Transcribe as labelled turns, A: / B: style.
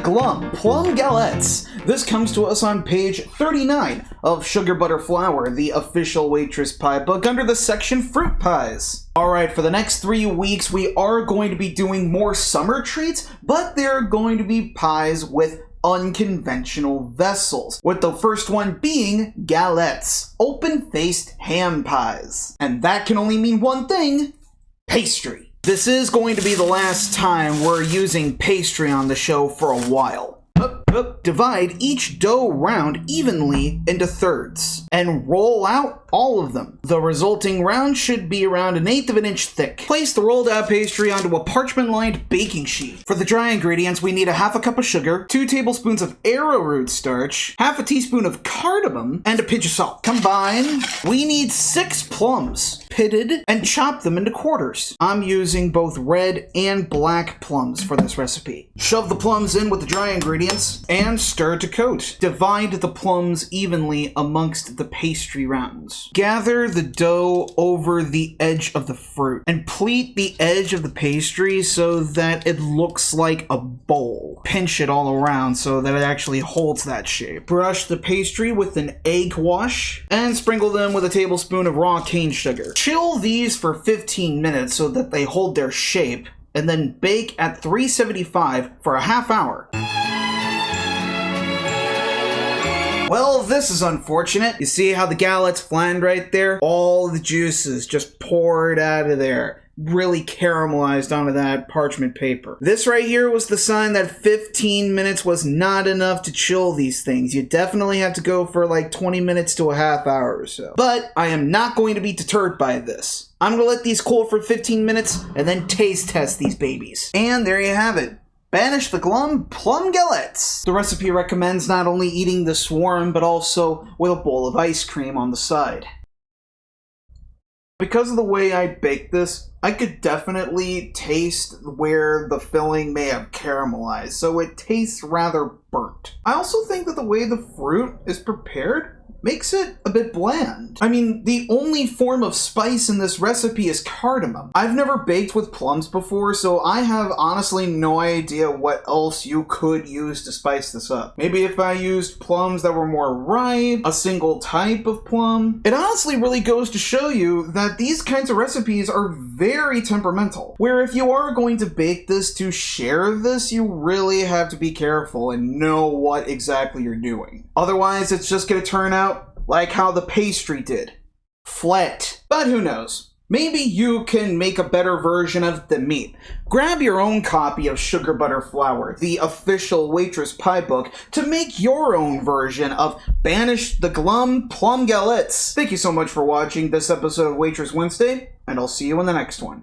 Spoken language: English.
A: Glum Plum Galettes. This comes to us on page 39 of Sugar Butter Flour, the official Waitress pie book, under the section Fruit Pies. Alright, for the next 3 weeks, we are going to be doing more summer treats, but they're going to be pies with unconventional vessels, with the first one being Galettes, open-faced ham pies. And that can only mean one thing: pastry. This is going to be the last time we're using pastry on the show for a while. Divide each dough round evenly into thirds and roll out all of them. The resulting round should be around 1/8 of an inch thick. Place the rolled out pastry onto a parchment-lined baking sheet. For the dry ingredients, we need 1/2 cup of sugar, 2 tablespoons of arrowroot starch, 1/2 teaspoon of cardamom, and a pinch of salt. Combine. We need 6 plums, pitted, and chop them into quarters. I'm using both red and black plums for this recipe. Shove the plums in with the dry ingredients and stir to coat. Divide the plums evenly amongst the pastry rounds. Gather the dough over the edge of the fruit and pleat the edge of the pastry so that it looks like a bowl. Pinch it all around so that it actually holds that shape. Brush the pastry with an egg wash and sprinkle them with a tablespoon of raw cane sugar. Chill these for 15 minutes so that they hold their shape, and then bake at 375 for a half hour. Well, this is unfortunate. You see how the Galettes flaned right there? All the juices just poured out of there. Really caramelized onto that parchment paper. This right here was the sign that 15 minutes was not enough to chill these things. You definitely have to go for like 20 minutes to a half hour or so. But I am not going to be deterred by this. I'm going to let these cool for 15 minutes and then taste test these babies. And there you have it. Banish the Glum Plum Galettes. The recipe recommends not only eating the swarm, but also with a bowl of ice cream on the side. Because of the way I baked this, I could definitely taste where the filling may have caramelized, so it tastes rather burnt. I also think that the way the fruit is prepared makes it a bit bland. I mean, the only form of spice in this recipe is cardamom. I've never baked with plums before, so I have honestly no idea what else you could use to spice this up. Maybe if I used plums that were more ripe, a single type of plum. It honestly really goes to show you that these kinds of recipes are very temperamental, where if you are going to bake this to share this, you really have to be careful and know what exactly you're doing. Otherwise, it's just gonna turn out like how the pastry did. Flat. But who knows? Maybe you can make a better version of the meat. Grab your own copy of Sugar Butter Flour, the official Waitress pie book, to make your own version of Banish the Glum Plum Galettes. Thank you so much for watching this episode of Waitress Wednesday, and I'll see you in the next one.